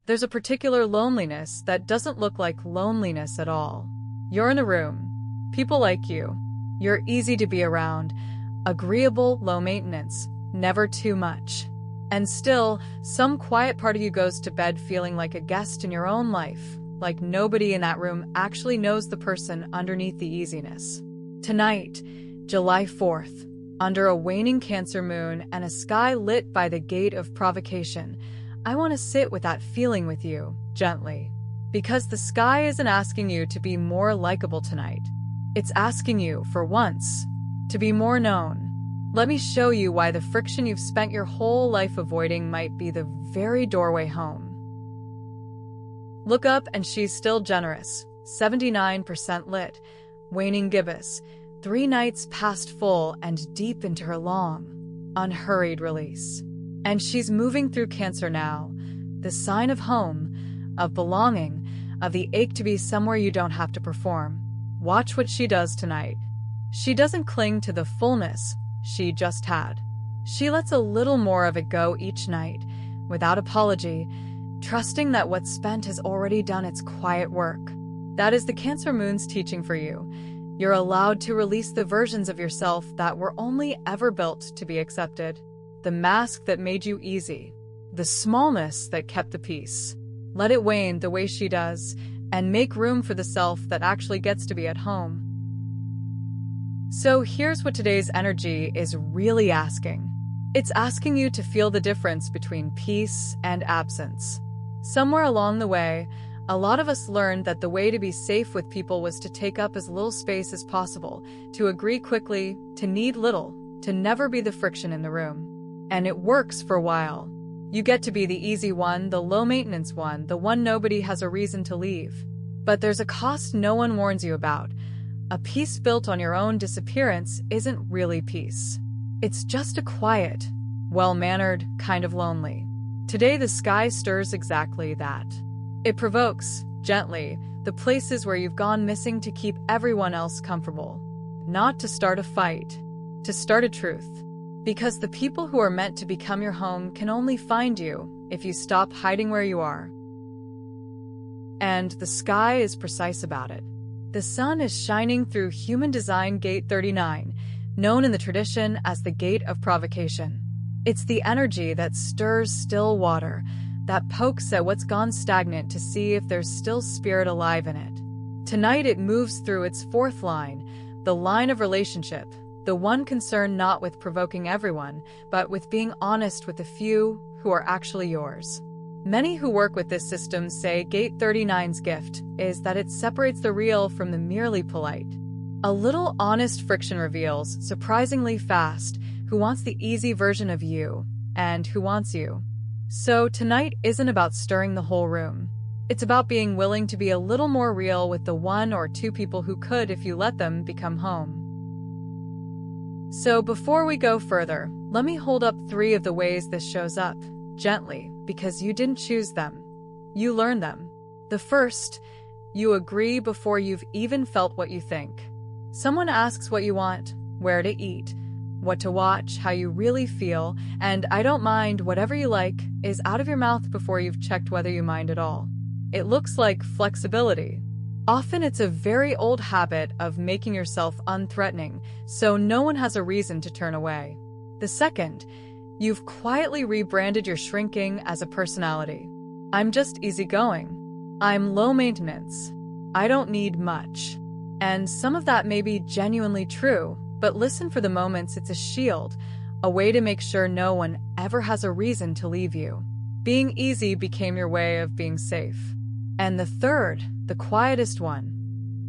There's a particular loneliness that doesn't look like loneliness at all. You're in a room. People like you. You're easy to be around. Agreeable, low maintenance. Never too much. And still, some quiet part of you goes to bed feeling like a guest in your own life, like nobody in that room actually knows the person underneath the easiness. Tonight, July 4th, under a waning Cancer moon and a sky lit by the gate of provocation, I want to sit with that feeling with you, gently. Because the sky isn't asking you to be more likable tonight. It's asking you, for once, to be more known. Let me show you why the friction you've spent your whole life avoiding might be the very doorway home. Look up and she's still generous, 79% lit, Waning Gibbous, 3 nights past full and deep into her long, unhurried release. And she's moving through Cancer now, the sign of home, of belonging, of the ache to be somewhere you don't have to perform. Watch what she does tonight. She doesn't cling to the fullness she just had. She lets a little more of it go each night, without apology, trusting that what's spent has already done its quiet work. That is the Cancer moon's teaching for you. You're allowed to release the versions of yourself that were only ever built to be accepted. The mask that made you easy. The smallness that kept the peace. Let it wane the way she does, and make room for the self that actually gets to be at home. So here's what today's energy is really asking. It's asking you to feel the difference between peace and absence. Somewhere along the way, a lot of us learned that the way to be safe with people was to take up as little space as possible, to agree quickly, to need little, to never be the friction in the room. And it works for a while. You get to be the easy one, the low-maintenance one, the one nobody has a reason to leave. But there's a cost no one warns you about. A peace built on your own disappearance isn't really peace. It's just a quiet, well-mannered kind of lonely. Today the sky stirs exactly that. It provokes, gently, the places where you've gone missing to keep everyone else comfortable. Not to start a fight, to start a truth. Because the people who are meant to become your home can only find you if you stop hiding where you are. And the sky is precise about it. The sun is shining through human design gate 39, known in the tradition as the gate of provocation. It's the energy that stirs still water, that pokes at what's gone stagnant to see if there's still spirit alive in it. Tonight it moves through its 4th line, the line of relationship, the one concerned not with provoking everyone, but with being honest with the few who are actually yours. Many who work with this system say Gate 39's gift is that it separates the real from the merely polite. A little honest friction reveals, surprisingly fast, who wants the easy version of you, and who wants you. So tonight isn't about stirring the whole room. It's about being willing to be a little more real with the 1 or 2 people who could, if you let them, become home. So before we go further, let me hold up 3 of the ways this shows up, gently, because you didn't choose them. You learn them. The first, you agree before you've even felt what you think. Someone asks what you want, where to eat, what to watch, how you really feel, and I don't mind, whatever you like, is out of your mouth before you've checked whether you mind at all. It looks like flexibility. Often it's a very old habit of making yourself unthreatening, so no one has a reason to turn away. The second, you've quietly rebranded your shrinking as a personality. I'm just easygoing. I'm low maintenance. I don't need much. And some of that may be genuinely true, but listen for the moments it's a shield, a way to make sure no one ever has a reason to leave you. Being easy became your way of being safe. And the third, the quietest one,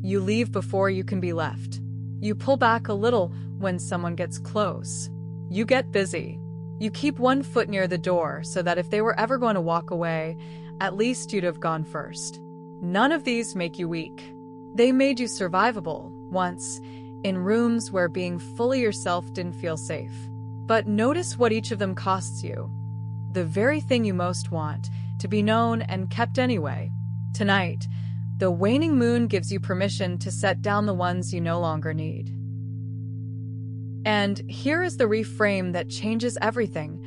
you leave before you can be left. You pull back a little when someone gets close. You get busy. You keep 1 foot near the door so that if they were ever going to walk away, at least you'd have gone first. None of these make you weak. They made you survivable, once, in rooms where being fully yourself didn't feel safe. But notice what each of them costs you. The very thing you most want, to be known and kept anyway. Tonight, the waning moon gives you permission to set down the ones you no longer need. And here is the reframe that changes everything.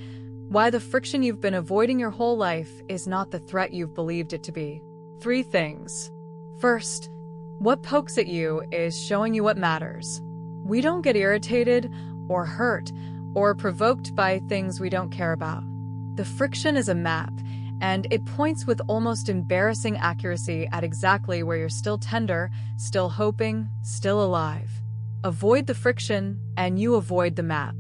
Why the friction you've been avoiding your whole life is not the threat you've believed it to be. 3 things. First, what pokes at you is showing you what matters. We don't get irritated or hurt or provoked by things we don't care about. The friction is a map, and it points with almost embarrassing accuracy at exactly where you're still tender, still hoping, still alive. Avoid the friction, and you avoid the map.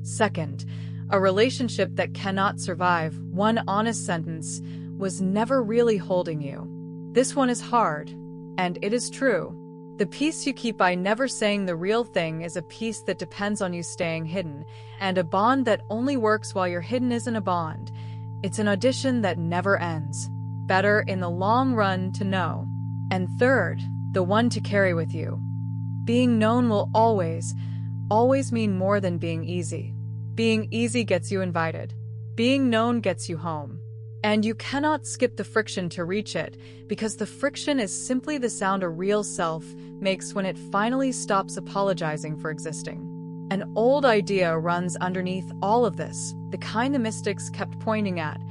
Second, a relationship that cannot survive one honest sentence was never really holding you. This one is hard, and it is true. The peace you keep by never saying the real thing is a peace that depends on you staying hidden, and a bond that only works while you're hidden isn't a bond. It's an audition that never ends. Better in the long run to know. And third, the one to carry with you. Being known will always mean more than being easy. Being easy gets you invited. Being known gets you home. And you cannot skip the friction to reach it, because the friction is simply the sound a real self makes when it finally stops apologizing for existing. An old idea runs underneath all of this, the kind the mystics kept pointing at.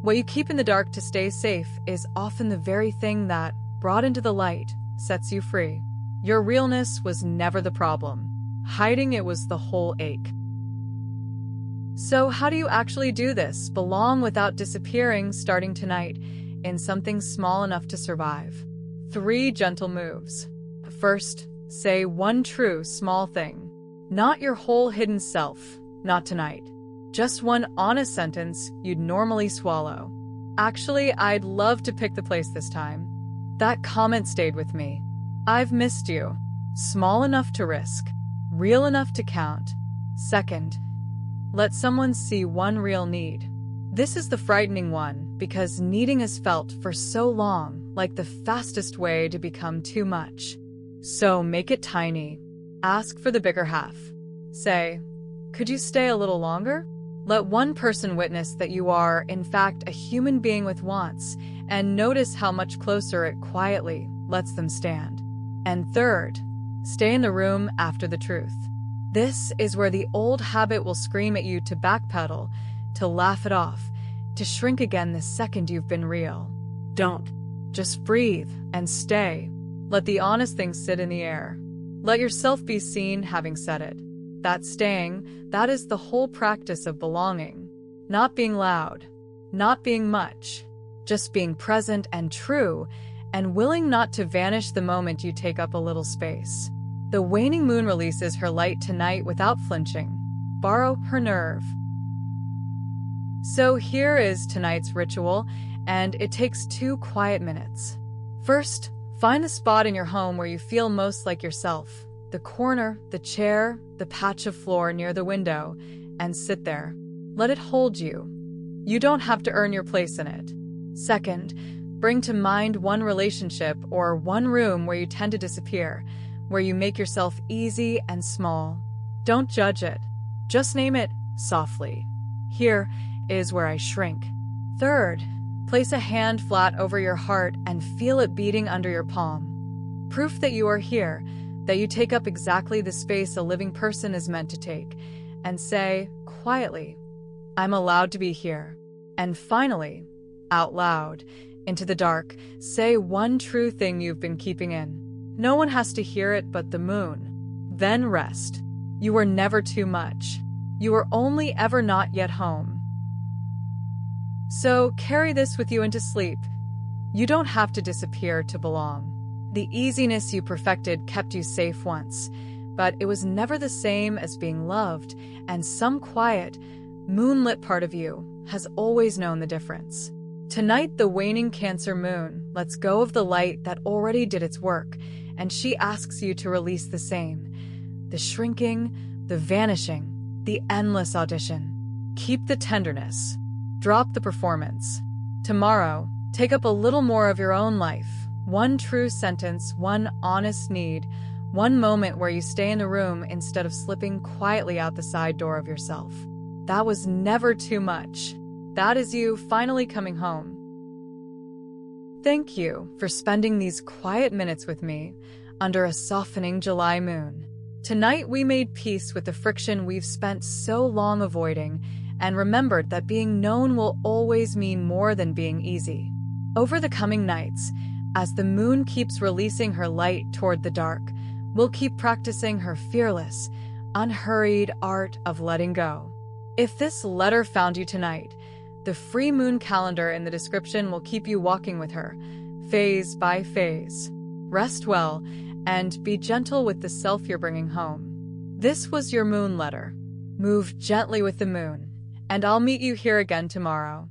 What you keep in the dark to stay safe is often the very thing that, brought into the light, sets you free. Your realness was never the problem. Hiding it was the whole ache. So how do you actually do this? Belong without disappearing starting tonight in something small enough to survive. 3 gentle moves. First, say one true small thing. Not your whole hidden self, not tonight. Just one honest sentence you'd normally swallow. Actually, I'd love to pick the place this time. That comment stayed with me. I've missed you. Small enough to risk. Real enough to count. Second, let someone see one real need. This is the frightening one, because needing is felt for so long like the fastest way to become too much. So make it tiny. Ask for the bigger half. Say, could you stay a little longer? Let one person witness that you are, in fact, a human being with wants, and notice how much closer it quietly lets them stand. And third, stay in the room after the truth. This is where the old habit will scream at you to backpedal, to laugh it off, to shrink again the second you've been real. Don't. Just breathe and stay. Let the honest thing sit in the air. Let yourself be seen having said it. That staying, that is the whole practice of belonging. Not being loud, not being much, just being present and true, and willing not to vanish the moment you take up a little space. The waning moon releases her light tonight without flinching. Borrow her nerve. So here is tonight's ritual, and it takes 2 quiet minutes. First, find the spot in your home where you feel most like yourself. The corner, the chair, the patch of floor near the window, and sit there. Let it hold you. You don't have to earn your place in it. Second, bring to mind one relationship or one room where you tend to disappear, where you make yourself easy and small. Don't judge it. Just name it softly. Here is where I shrink. Third, place a hand flat over your heart and feel it beating under your palm. Proof that you are here, that you take up exactly the space a living person is meant to take. And say, quietly, I'm allowed to be here. And finally, out loud, into the dark, say one true thing you've been keeping in. No one has to hear it but the moon. Then rest. You were never too much. You were only ever not yet home. So carry this with you into sleep. You don't have to disappear to belong. The easiness you perfected kept you safe once, but it was never the same as being loved, and some quiet, moonlit part of you has always known the difference. Tonight, the waning Cancer moon lets go of the light that already did its work, and she asks you to release the same. The shrinking, the vanishing, the endless audition. Keep the tenderness. Drop the performance. Tomorrow, take up a little more of your own life. One true sentence, one honest need, one moment where you stay in the room instead of slipping quietly out the side door of yourself. That was never too much. That is you finally coming home. Thank you for spending these quiet minutes with me under a softening July moon. Tonight we made peace with the friction we've spent so long avoiding, and remembered that being known will always mean more than being easy. Over the coming nights, as the moon keeps releasing her light toward the dark, we'll keep practicing her fearless, unhurried art of letting go. If this letter found you tonight, the free moon calendar in the description will keep you walking with her, phase by phase. Rest well, and be gentle with the self you're bringing home. This was your moon letter. Move gently with the moon, and I'll meet you here again tomorrow.